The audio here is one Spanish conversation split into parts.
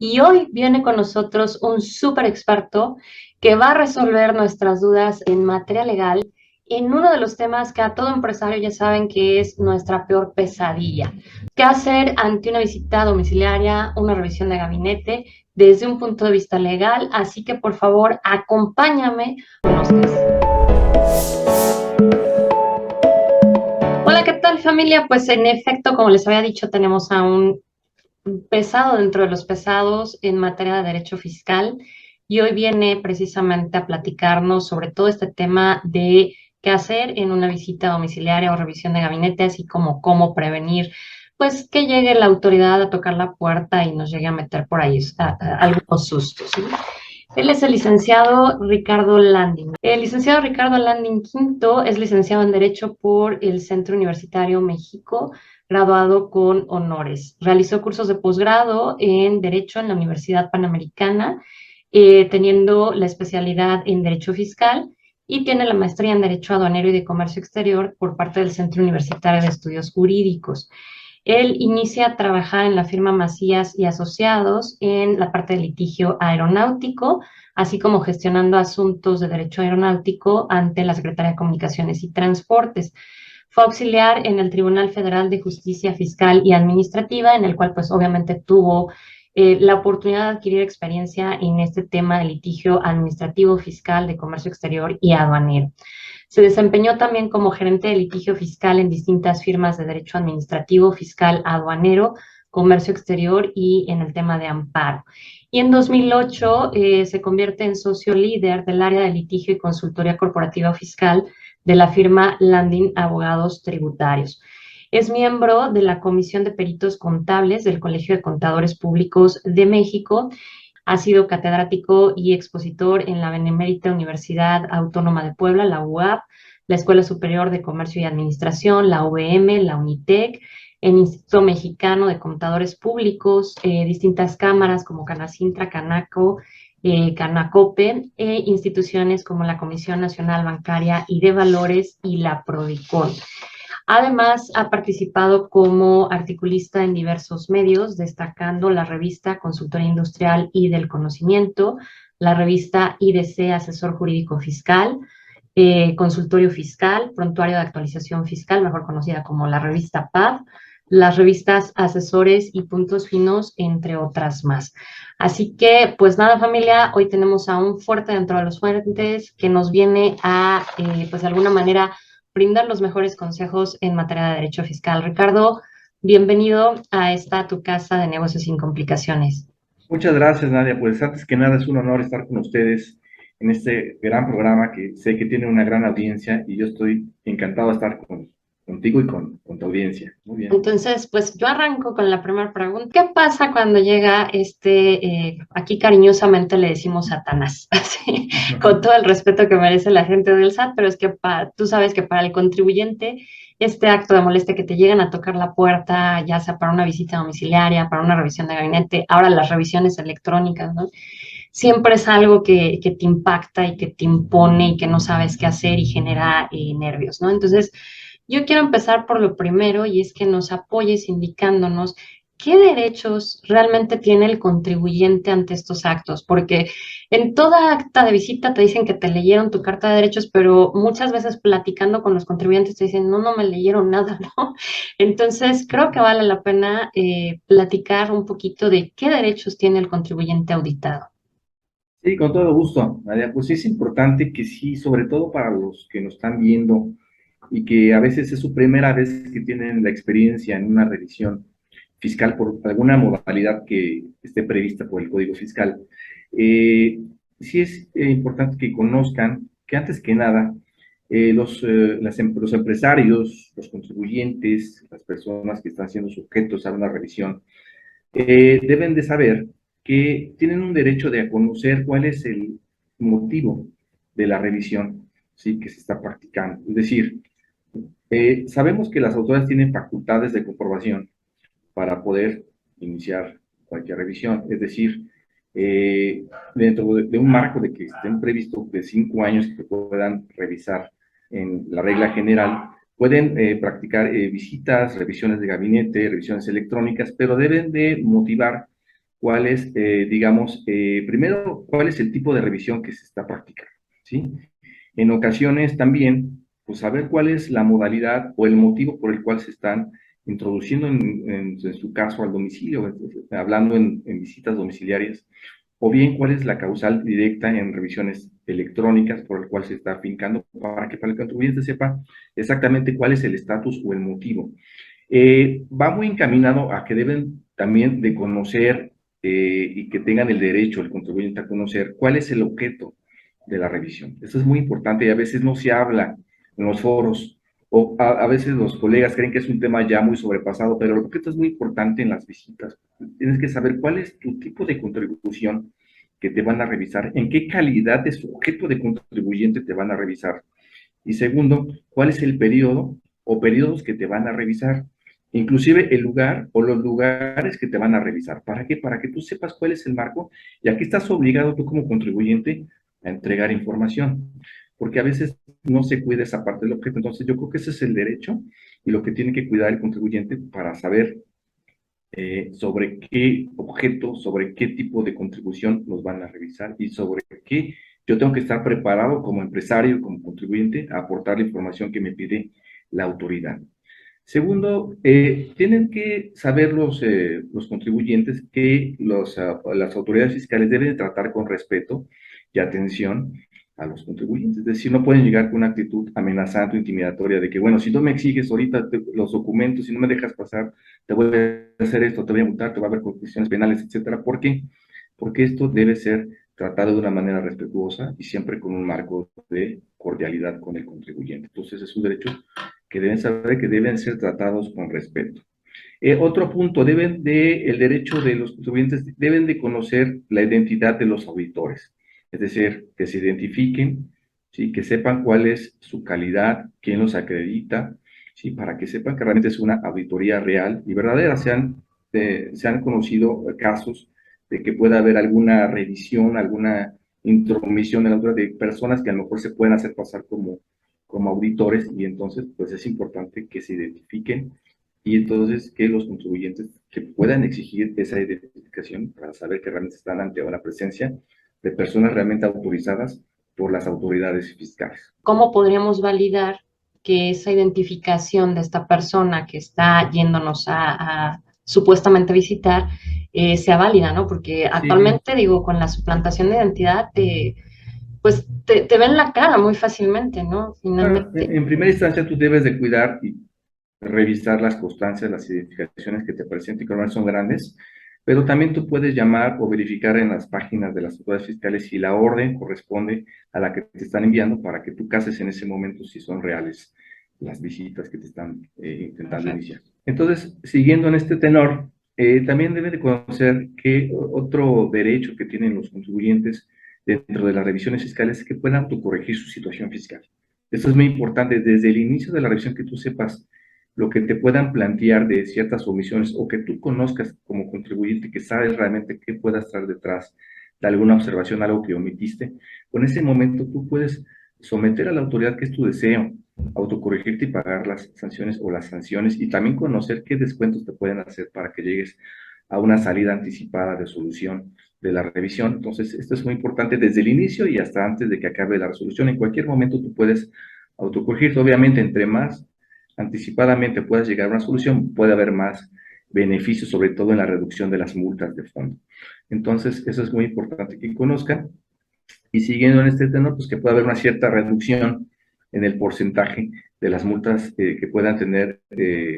y hoy viene con nosotros un súper experto que va a resolver nuestras dudas en materia legal en uno de los temas que a todo empresario ya saben que es nuestra peor pesadilla. ¿Qué hacer ante una visita domiciliaria, una revisión de gabinete desde un punto de vista legal? Así que por favor, acompáñame. Hola, ¿qué tal familia? Pues en efecto, como les había dicho, tenemos a un pesado dentro de los pesados en materia de derecho fiscal y hoy viene precisamente a platicarnos sobre todo este tema de qué hacer en una visita domiciliaria o revisión de gabinete, así como cómo prevenir, pues que llegue la autoridad a tocar la puerta y nos llegue a meter por ahí algunos sustos, ¿sí? Él es el licenciado Ricardo Landing. El licenciado Ricardo Landing Quinto es licenciado en Derecho por el Centro Universitario México, graduado con honores. Realizó cursos de posgrado en Derecho en la Universidad Panamericana, teniendo la especialidad en Derecho Fiscal y tiene la maestría en Derecho Aduanero y de Comercio Exterior por parte del Centro Universitario de Estudios Jurídicos. Él inicia a trabajar en la firma Macías y Asociados en la parte de litigio aeronáutico, así como gestionando asuntos de derecho aeronáutico ante la Secretaría de Comunicaciones y Transportes. Fue auxiliar en el Tribunal Federal de Justicia Fiscal y Administrativa, en el cual pues obviamente tuvo la oportunidad de adquirir experiencia en este tema de litigio administrativo, fiscal, de comercio exterior y aduanero. Se desempeñó también como gerente de litigio fiscal en distintas firmas de derecho administrativo, fiscal, aduanero, comercio exterior y en el tema de amparo. Y en 2008 se convierte en socio líder del área de litigio y consultoría corporativa fiscal de la firma Landing Abogados Tributarios. Es miembro de la Comisión de Peritos Contables del Colegio de Contadores Públicos de México. Ha sido catedrático y expositor en la Benemérita Universidad Autónoma de Puebla, la UAP, la Escuela Superior de Comercio y Administración, la UVM, la UNITEC, el Instituto Mexicano de Contadores Públicos, distintas cámaras como Canacintra, Canaco, Canacope, e instituciones como la Comisión Nacional Bancaria y de Valores y la Prodicon. Además, ha participado como articulista en diversos medios, destacando la revista Consultoría Industrial y del Conocimiento, la revista IDC Asesor Jurídico Fiscal, Consultorio Fiscal, Prontuario de Actualización Fiscal, mejor conocida como la revista PAD, las revistas Asesores y Puntos Finos, entre otras más. Así que, pues nada, familia, hoy tenemos a un fuerte dentro de los fuertes que nos viene a, pues de alguna manera, brindar los mejores consejos en materia de derecho fiscal. Ricardo, bienvenido a esta tu casa de negocios sin complicaciones. Muchas gracias, Nadia. Pues antes que nada es un honor estar con ustedes en este gran programa que sé que tiene una gran audiencia y yo estoy encantado de estar contigo y con tu audiencia. Muy bien. Entonces, pues yo arranco con la primera pregunta. ¿Qué pasa cuando llega aquí cariñosamente le decimos Satanás, así, con todo el respeto que merece la gente del SAT, pero es que tú sabes que para el contribuyente este acto de molestia que te llegan a tocar la puerta, ya sea para una visita domiciliaria, para una revisión de gabinete, ahora las revisiones electrónicas, ¿no? Siempre es algo que te impacta y que te impone y que no sabes qué hacer y genera nervios, ¿no? Entonces, yo quiero empezar por lo primero y es que nos apoyes indicándonos qué derechos realmente tiene el contribuyente ante estos actos, porque en toda acta de visita te dicen que te leyeron tu carta de derechos, pero muchas veces platicando con los contribuyentes te dicen, no, no me leyeron nada, ¿no? Entonces, creo que vale la pena platicar un poquito de qué derechos tiene el contribuyente auditado. Sí, con todo gusto, Nadia. Pues sí es importante que sí, sobre todo para los que nos están viendo y que a veces es su primera vez que tienen la experiencia en una revisión fiscal por alguna modalidad que esté prevista por el Código Fiscal. Sí es importante que conozcan que antes que nada los empresarios, los contribuyentes, las personas que están siendo sujetos a una revisión, deben de saber que tienen un derecho de conocer cuál es el motivo de la revisión, ¿sí?, que se está practicando. Es decir, sabemos que las autoridades tienen facultades de comprobación para poder iniciar cualquier revisión, es decir, dentro de un marco de que estén previstos de 5 años que puedan revisar en la regla general, pueden practicar visitas, revisiones de gabinete, revisiones electrónicas, pero deben de motivar cuál es, digamos, primero, cuál es el tipo de revisión que se está practicando, ¿sí? En ocasiones también, pues saber cuál es la modalidad o el motivo por el cual se están introduciendo en su caso al domicilio, hablando en visitas domiciliarias, o bien cuál es la causal directa en revisiones electrónicas por el cual se está afincando para el contribuyente sepa exactamente cuál es el estatus o el motivo. Va muy encaminado a que deben también de conocer y que tengan el derecho el contribuyente a conocer cuál es el objeto de la revisión. Eso es muy importante y a veces no se habla en los foros o a veces los colegas creen que es un tema ya muy sobrepasado, pero lo que es muy importante en las visitas. Tienes que saber cuál es tu tipo de contribución que te van a revisar, en qué calidad de sujeto de contribuyente te van a revisar. Y segundo, cuál es el periodo o periodos que te van a revisar. Inclusive el lugar o los lugares que te van a revisar. ¿Para qué? Para que tú sepas cuál es el marco y aquí estás obligado tú como contribuyente a entregar información, porque a veces no se cuida esa parte del objeto. Entonces yo creo que ese es el derecho y lo que tiene que cuidar el contribuyente para saber sobre qué objeto, sobre qué tipo de contribución nos van a revisar y sobre qué yo tengo que estar preparado como empresario, como contribuyente, a aportar la información que me pide la autoridad. Segundo, tienen que saber los contribuyentes que las autoridades fiscales deben tratar con respeto y atención a los contribuyentes. Es decir, no pueden llegar con una actitud amenazante o intimidatoria de que, bueno, si no me exiges ahorita los documentos, si no me dejas pasar, te voy a hacer esto, te voy a multar, te va a haber cuestiones penales, etcétera. ¿Por qué? Porque esto debe ser tratado de una manera respetuosa y siempre con un marco de cordialidad con el contribuyente. Entonces, es un derecho que deben saber que deben ser tratados con respeto. Otro punto, el derecho de los contribuyentes deben de conocer la identidad de los auditores, es decir, que se identifiquen, ¿sí? Que sepan cuál es su calidad, quién los acredita, ¿sí? Para que sepan que realmente es una auditoría real y verdadera. Se han conocido casos de que pueda haber alguna revisión, alguna intromisión en la autoridad de personas que a lo mejor se pueden hacer pasar como auditores y entonces pues es importante que se identifiquen y entonces que los contribuyentes que puedan exigir esa identificación para saber que realmente están ante una presencia de personas realmente autorizadas por las autoridades fiscales. ¿Cómo podríamos validar que esa identificación de esta persona que está yéndonos a supuestamente visitar sea válida, ¿no? Porque Sí, actualmente, digo, con la suplantación de identidad, pues te ven la cara muy fácilmente, ¿no? claro, Finalmente. en primera instancia tú debes de cuidar y revisar las constancias, las identificaciones que te presenten, que normalmente son grandes, pero también tú puedes llamar o verificar en las páginas de las autoridades fiscales si la orden corresponde a la que te están enviando para que tú cases en ese momento si son reales las visitas que te están intentando Perfecto. iniciar. Entonces, siguiendo en este tenor, también debe de conocer que otro derecho que tienen los contribuyentes dentro de las revisiones fiscales es que puedan autocorregir su situación fiscal. Esto es muy importante desde el inicio de la revisión que tú sepas lo que te puedan plantear de ciertas omisiones o que tú conozcas como contribuyente, que sabes realmente qué pueda estar detrás de alguna observación, algo que omitiste, con ese momento tú puedes someter a la autoridad que es tu deseo, autocorregirte y pagar las sanciones o las sanciones y también conocer qué descuentos te pueden hacer para que llegues a una salida anticipada de solución de la revisión. Entonces, esto es muy importante desde el inicio y hasta antes de que acabe la resolución. En cualquier momento tú puedes autocorregirte. Obviamente, entre más anticipadamente puedas llegar a una solución, puede haber más beneficios, sobre todo en la reducción de las multas de fondo. Entonces, eso es muy importante que conozcan. Y siguiendo en este tenor, pues que pueda haber una cierta reducción en el porcentaje de las multas que puedan tener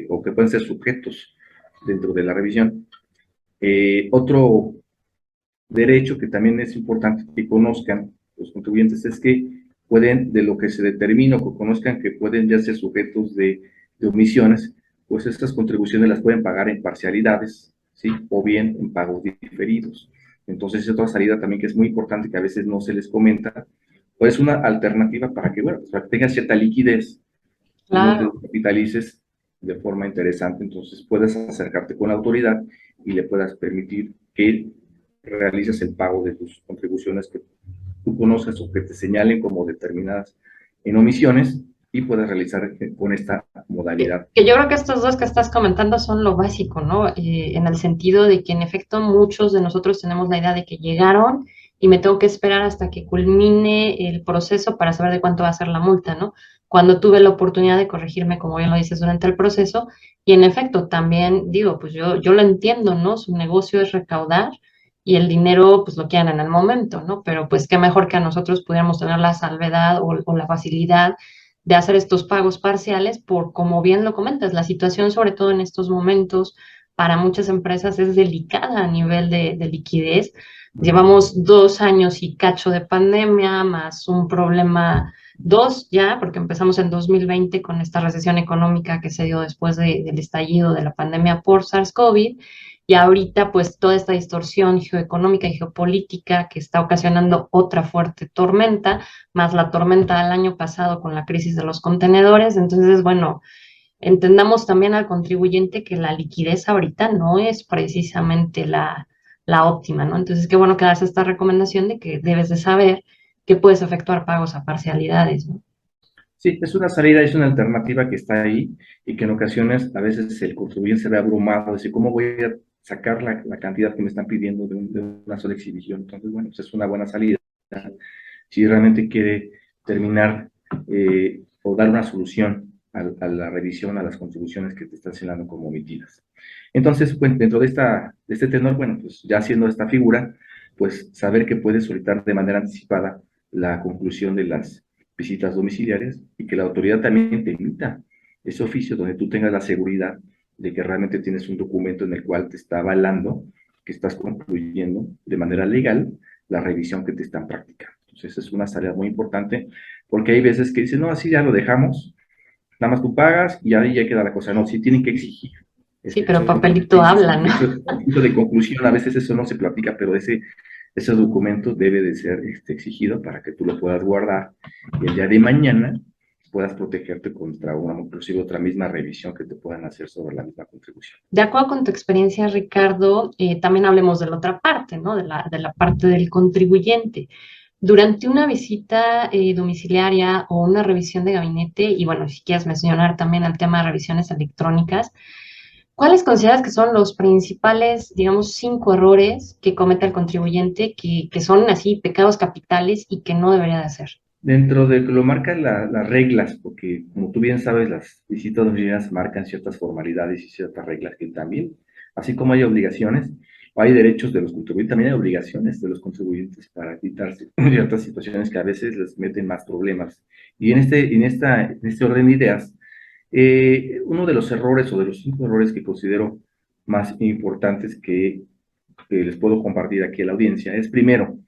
o que pueden ser sujetos dentro de la revisión. Otro derecho que también es importante que conozcan los contribuyentes es que pueden, de lo que se determina o que conozcan que pueden ya ser sujetos de omisiones, pues estas contribuciones las pueden pagar en parcialidades, ¿sí? O bien en pagos diferidos. Entonces, es otra salida también que es muy importante que a veces no se les comenta, pues una alternativa para que, bueno, pues para que tengan cierta liquidez y no te Claro. capitalices de forma interesante, entonces puedes acercarte con la autoridad y le puedas permitir que realices el pago de tus contribuciones que tú conozcas o que te señalen como determinadas en omisiones y puedas realizar con esta modalidad. Que yo creo que estos dos que estás comentando son lo básico, ¿no? En el sentido de que en efecto muchos de nosotros tenemos la idea de que llegaron y me tengo que esperar hasta que culmine el proceso para saber de cuánto va a ser la multa, ¿no? Cuando tuve la oportunidad de corregirme, como bien lo dices, durante el proceso, y en efecto también digo, pues yo lo entiendo, ¿no? Su negocio es recaudar y el dinero pues lo quieren en el momento, ¿no? Pero pues qué mejor que a nosotros pudiéramos tener la salvedad o la facilidad de hacer estos pagos parciales por, como bien lo comentas, la situación, sobre todo en estos momentos, para muchas empresas es delicada a nivel de liquidez. Llevamos 2 años y cacho de pandemia, más un problema, dos ya, porque empezamos en 2020 con esta recesión económica que se dio después del estallido de la pandemia por SARS-CoV. Y ahorita, pues, toda esta distorsión geoeconómica y geopolítica que está ocasionando otra fuerte tormenta, más la tormenta del año pasado con la crisis de los contenedores. Entonces, bueno, entendamos también al contribuyente que la liquidez ahorita no es precisamente la óptima, ¿no? Entonces, qué bueno que das esta recomendación de que debes de saber que puedes efectuar pagos a parcialidades, ¿no? Sí, es una salida, es una alternativa que está ahí y que en ocasiones a veces el contribuyente se ve abrumado, dice, ¿cómo voy a sacar la cantidad que me están pidiendo de una sola exhibición? Entonces, bueno, pues es una buena salida. Si realmente quiere terminar o dar una solución a la revisión, a las contribuciones que te están señalando como omitidas. Entonces, bueno, dentro de este tenor, bueno, pues ya haciendo esta figura, pues saber que puedes solicitar de manera anticipada la conclusión de las visitas domiciliarias y que la autoridad también te emita ese oficio donde tú tengas la seguridad de que realmente tienes un documento en el cual te está avalando que estás concluyendo de manera legal la revisión que te están practicando. Entonces, es una tarea muy importante porque hay veces que dicen, no, así ya lo dejamos, nada más tú pagas y ahí ya queda la cosa. No, sí tienen que exigir. Sí, Ese pero papelito habla, ¿no? oficio de conclusión, a veces eso no se platica, pero ese documento debe de ser exigido para que tú lo puedas guardar y el día de mañana puedas protegerte contra una, inclusive otra misma revisión que te puedan hacer sobre la misma contribución. De acuerdo con tu experiencia, Ricardo, también hablemos de la otra parte, ¿no? De la parte del contribuyente. Durante una visita domiciliaria o una revisión de gabinete, y bueno, si quieres mencionar también el tema de revisiones electrónicas, ¿cuáles consideras que son los principales, digamos, 5 errores que comete el contribuyente que son así pecados capitales y que no debería de hacer? Dentro de lo marcan las reglas, porque como tú bien sabes, las visitas domiciliarias marcan ciertas formalidades y ciertas reglas que también, así como hay obligaciones, o hay derechos de los contribuyentes, también hay obligaciones de los contribuyentes para evitarse ciertas situaciones que a veces les meten más problemas. Y en este orden de ideas, uno de los errores o de los 5 errores que considero más importantes que les puedo compartir aquí a la audiencia es, primero,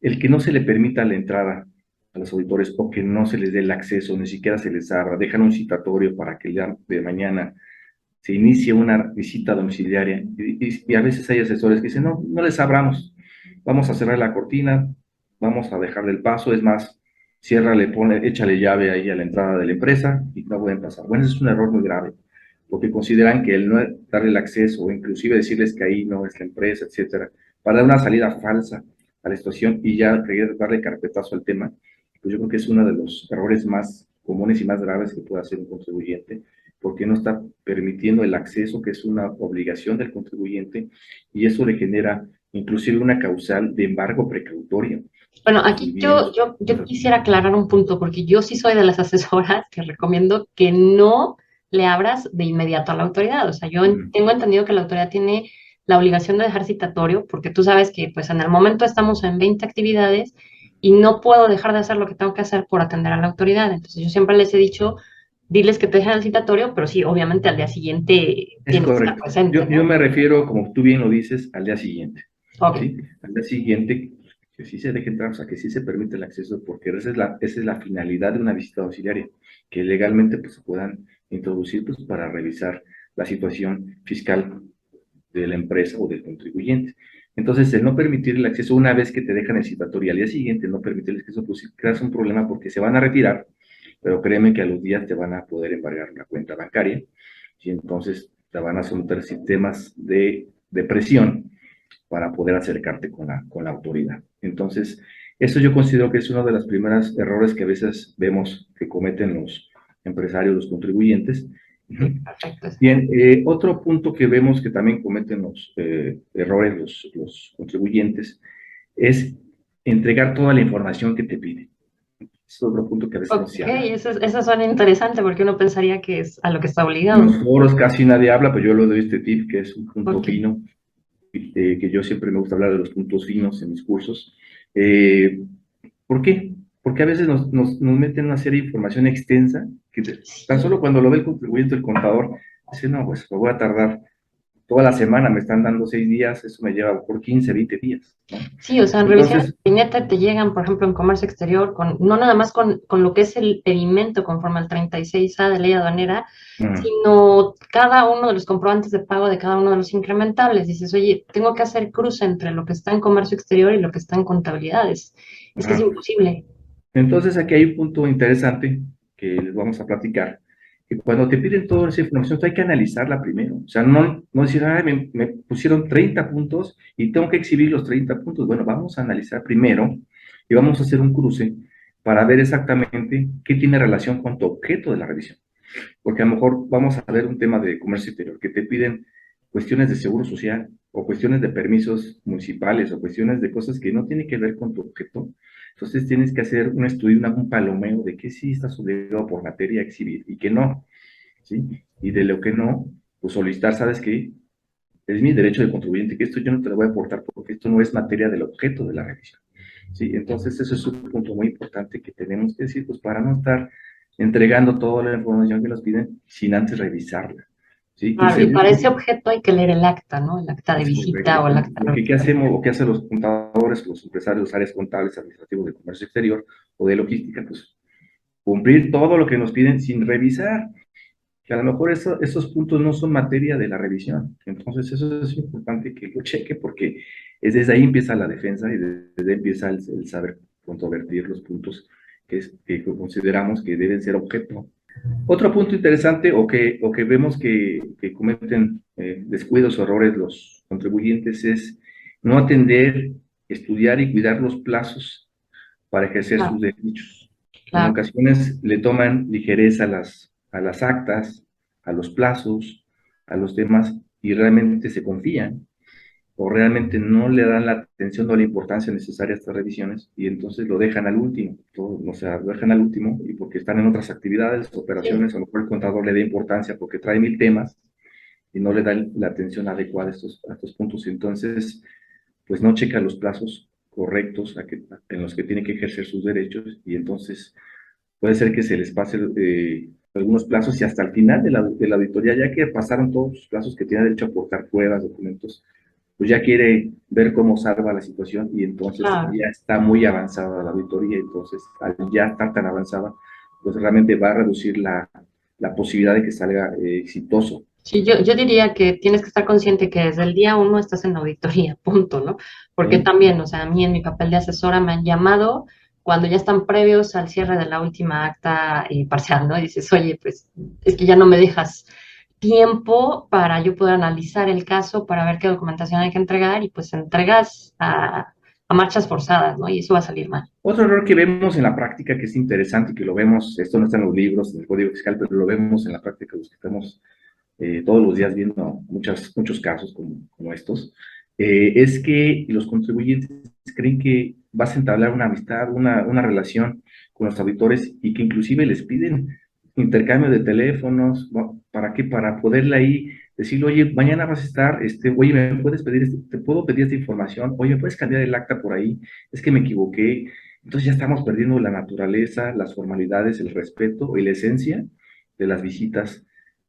el que no se le permita la entrada a los auditores o que no se les dé el acceso, ni siquiera se les abra, dejan un citatorio para que el día de mañana se inicie una visita domiciliaria y a veces hay asesores que dicen, no, no les abramos, vamos a cerrar la cortina, vamos a dejarle el paso, es más, ciérrale, échale llave ahí a la entrada de la empresa y no pueden pasar. Bueno, eso es un error muy grave, porque consideran que el no darle el acceso o inclusive decirles que ahí no es la empresa, etcétera, para dar una salida falsa a la situación y ya querer darle carpetazo al tema, pues yo creo que es uno de los errores más comunes y más graves que puede hacer un contribuyente, porque no está permitiendo el acceso, que es una obligación del contribuyente, y eso le genera inclusive una causal de embargo precautorio Bueno, a sus aquí yo, bienes. yo, yo quisiera aclarar un punto, porque yo sí soy de las asesoras que recomiendo que no le abras de inmediato a la autoridad. O sea, yo tengo entendido que la autoridad tiene la obligación de dejar citatorio, porque tú sabes que pues en el momento estamos en 20 actividades y no puedo dejar de hacer lo que tengo que hacer por atender a la autoridad. Entonces yo siempre les he dicho, diles que te dejen el citatorio, pero sí, obviamente al día siguiente Es tienes que estar correcto. presente, Yo ¿no? me refiero, como tú bien lo dices, al día siguiente. Ok. ¿Sí? Al día siguiente, que sí se deje entrar, o sea, que sí se permite el acceso, porque esa es la finalidad de una visita domiciliaria, que legalmente pues, se puedan introducir pues, para revisar la situación fiscal de la empresa o del contribuyente. Entonces, el no permitir el acceso una vez que te dejan el citatorio y al día siguiente no permitir el acceso, pues creas un problema porque se van a retirar, pero créeme que a los días te van a poder embargar una cuenta bancaria y entonces te van a someter sistemas de presión para poder acercarte con la autoridad. Entonces, eso yo considero que es uno de los primeros errores que a veces vemos que cometen empresarios, los contribuyentes. Sí, perfecto. Bien, otro punto que vemos que también cometen los errores los contribuyentes es entregar toda la información que te piden. Es otro punto que a veces no Ok, se habla. eso suena interesante porque uno pensaría que es a lo que está En obligado. los foros casi nadie habla, pero yo le doy este tip que es un punto Ok. fino, que yo siempre me gusta hablar de los puntos finos en mis cursos. Eh, ¿Por qué? Porque a veces nos meten una serie de información extensa que tan Sí, solo cuando lo ve el contribuyente, el contador, dice, no, pues me voy a tardar toda la semana, me están dando 6 días, eso me lleva por 15, 20 días, ¿no? sí, o sea, en revisiones Entonces, de gabinete te llegan, por ejemplo, en comercio exterior, no nada más con lo que es el pedimento conforme al 36A de ley aduanera, sino cada uno de los comprobantes de pago de cada uno de los incrementables. Dices, oye, tengo que hacer cruce entre lo que está en comercio exterior y lo que está en contabilidades. Es que es ajá. imposible. Entonces aquí hay un punto interesante que les vamos a platicar, que cuando te piden toda esa información, tú hay que analizarla primero. O sea, no decir, ay, me pusieron 30 puntos y tengo que exhibir los 30 puntos. Bueno, vamos a analizar primero y vamos a hacer un cruce para ver exactamente qué tiene relación con tu objeto de la revisión. Porque a lo mejor vamos a ver un tema de comercio exterior, que te piden cuestiones de seguro social o cuestiones de permisos municipales o cuestiones de cosas que no tienen que ver con tu objeto. Entonces tienes que hacer un estudio, un palomeo de que sí estás obligado por materia a exhibir y que no, ¿sí? Y de lo que no, pues solicitar, ¿sabes qué? Es mi derecho de contribuyente, que esto yo no te lo voy a aportar porque esto no es materia del objeto de la revisión. ¿Sí? Entonces, eso es un punto muy importante que tenemos que decir, pues para no estar entregando toda la información que nos piden sin antes revisarla. ¿Sí? Y Claro, y para segundo, ese objeto hay que leer el acta, ¿no? El acta de es visita correcto, o el acta de porque ¿qué auditoría. hacemos o qué hacen los contadores, los empresarios, los áreas contables, administrativos de comercio exterior o de logística? Pues cumplir todo lo que nos piden sin revisar, que a lo mejor esos puntos no son materia de la revisión. Entonces, eso es importante que lo cheque porque desde ahí empieza la defensa y desde ahí empieza el saber controvertir los puntos que consideramos que deben ser objeto. Otro punto interesante o que vemos que cometen descuidos o errores los contribuyentes es no atender, estudiar y cuidar los plazos para ejercer Claro, sus derechos. En claro. ocasiones le toman ligereza a las actas, a los plazos, a los temas y realmente se confían o realmente no le dan la atención o la importancia necesaria a estas revisiones y entonces lo dejan al último, o sea, lo dejan al último y porque están en otras actividades, Sí, operaciones, a lo mejor el contador le da importancia porque trae 1000 temas y no le da la atención adecuada a estos puntos. Entonces, pues no checa los plazos correctos en los que tiene que ejercer sus derechos y entonces puede ser que se les pase algunos plazos y hasta el final de la auditoría, ya que pasaron todos los plazos que tiene derecho a aportar pruebas, documentos, pues ya quiere ver cómo salva la situación y entonces claro. ya está muy avanzada la auditoría, entonces al ya estar tan avanzada, pues realmente va a reducir la posibilidad de que salga exitoso. Sí, yo diría que tienes que estar consciente que desde el día uno estás en auditoría, punto, ¿no? Porque ¿Sí? también, o sea, a mí en mi papel de asesora me han llamado cuando ya están previos al cierre de la última acta parcial, ¿no? Y dices, oye, pues es que ya no me dejas tiempo para yo poder analizar el caso, para ver qué documentación hay que entregar y pues entregas a marchas forzadas, ¿no? Y eso va a salir mal. Otro error que vemos en la práctica que es interesante y que lo vemos, esto no está en los libros, en el Código Fiscal, pero lo vemos en la práctica, los que estamos todos los días viendo muchos casos como estos, es que los contribuyentes creen que vas a entablar una amistad, una relación con los auditores y que inclusive les piden intercambio de teléfonos, ¿no? ¿Para qué? Para poderle ahí decirle, oye, mañana vas a estar, oye, ¿me puedes pedir, te puedo pedir esta información? Oye, ¿puedes cambiar el acta por ahí? Es que me equivoqué. Entonces ya estamos perdiendo la naturaleza, las formalidades, el respeto y la esencia de las visitas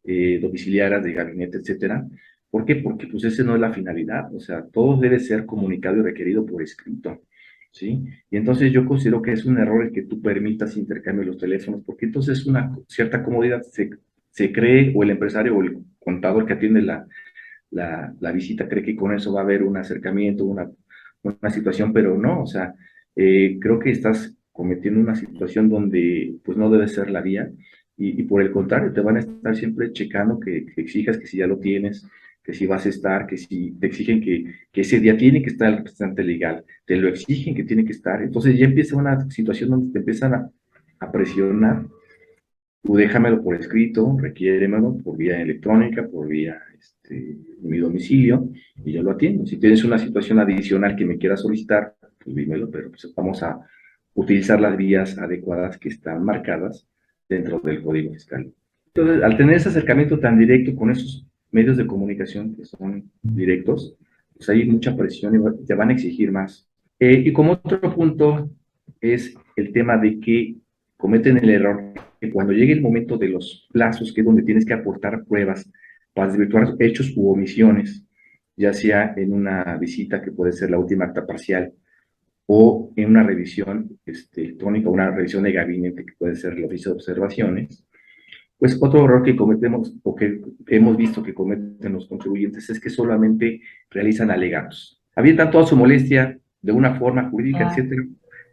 domiciliarias, de gabinete, etcétera. ¿Por qué? Porque pues esa no es la finalidad, o sea, todo debe ser comunicado y requerido por escrito, ¿sí? Y entonces yo considero que es un error el que tú permitas intercambio de los teléfonos, porque entonces una cierta comodidad se cree, o el empresario o el contador que atiende la visita cree que con eso va a haber un acercamiento, una situación, pero no, o sea, creo que estás cometiendo una situación donde pues no debe ser la vía y por el contrario, te van a estar siempre checando que exijas que si ya lo tienes, que si vas a estar, que si te exigen que ese día tiene que estar el representante legal, te lo exigen que tiene que estar, entonces ya empieza una situación donde te empiezan a presionar tú déjamelo por escrito, requiéremelo por vía electrónica, por vía mi domicilio, y yo lo atiendo. Si tienes una situación adicional que me quieras solicitar, pues dímelo, pero pues vamos a utilizar las vías adecuadas que están marcadas dentro del Código Fiscal. Entonces, al tener ese acercamiento tan directo con esos medios de comunicación que son directos, pues hay mucha presión y te van a exigir más. Y como otro punto es el tema de que cometen el error que cuando llegue el momento de los plazos, que es donde tienes que aportar pruebas para desvirtuar hechos u omisiones, ya sea en una visita que puede ser la última acta parcial o en una revisión electrónica, una revisión de gabinete que puede ser el oficio de observaciones, pues otro error que cometemos o que hemos visto que cometen los contribuyentes es que solamente realizan alegatos. Avientan toda su molestia de una forma jurídica, etcétera,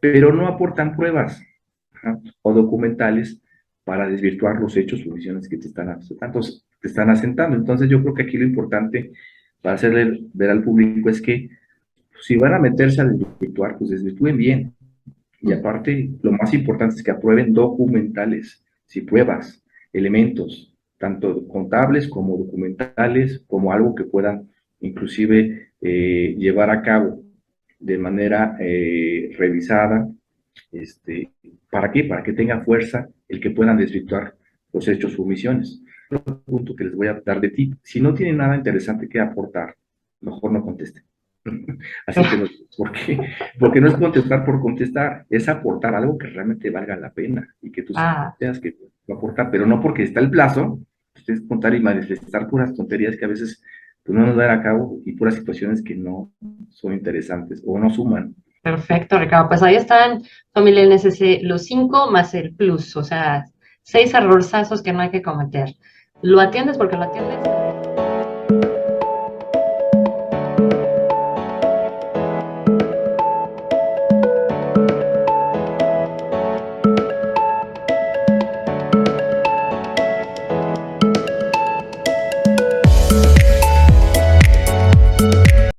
pero no aportan pruebas, ¿ja?, o documentales para desvirtuar los hechos o omisiones que te están asentando. Entonces yo creo que aquí lo importante para hacerle ver al público es que si van a meterse a desvirtuar, pues desvirtúen bien. Y aparte, lo más importante es que aprueben documentales, si pruebas, elementos, tanto contables como documentales, como algo que puedan inclusive llevar a cabo de manera revisada. ¿Para qué? Para que tenga fuerza el que puedan desvirtuar los hechos o omisiones. Otro punto que les voy a dar de ti, si no tienen nada interesante que aportar, mejor no contesten. Así que no, ¿por qué? Porque no es contestar por contestar, es aportar algo que realmente valga la pena y que tú seas que va a aportar, pero no porque está el plazo, ustedes contar y manifestar puras tonterías que a veces pues, no nos dan a cabo y puras situaciones que no son interesantes o no suman. Perfecto, Ricardo. Pues ahí están, familia NSC, los 5 más el plus, o sea, 6 errorzazos que no hay que cometer. Lo atiendes porque lo atiendes.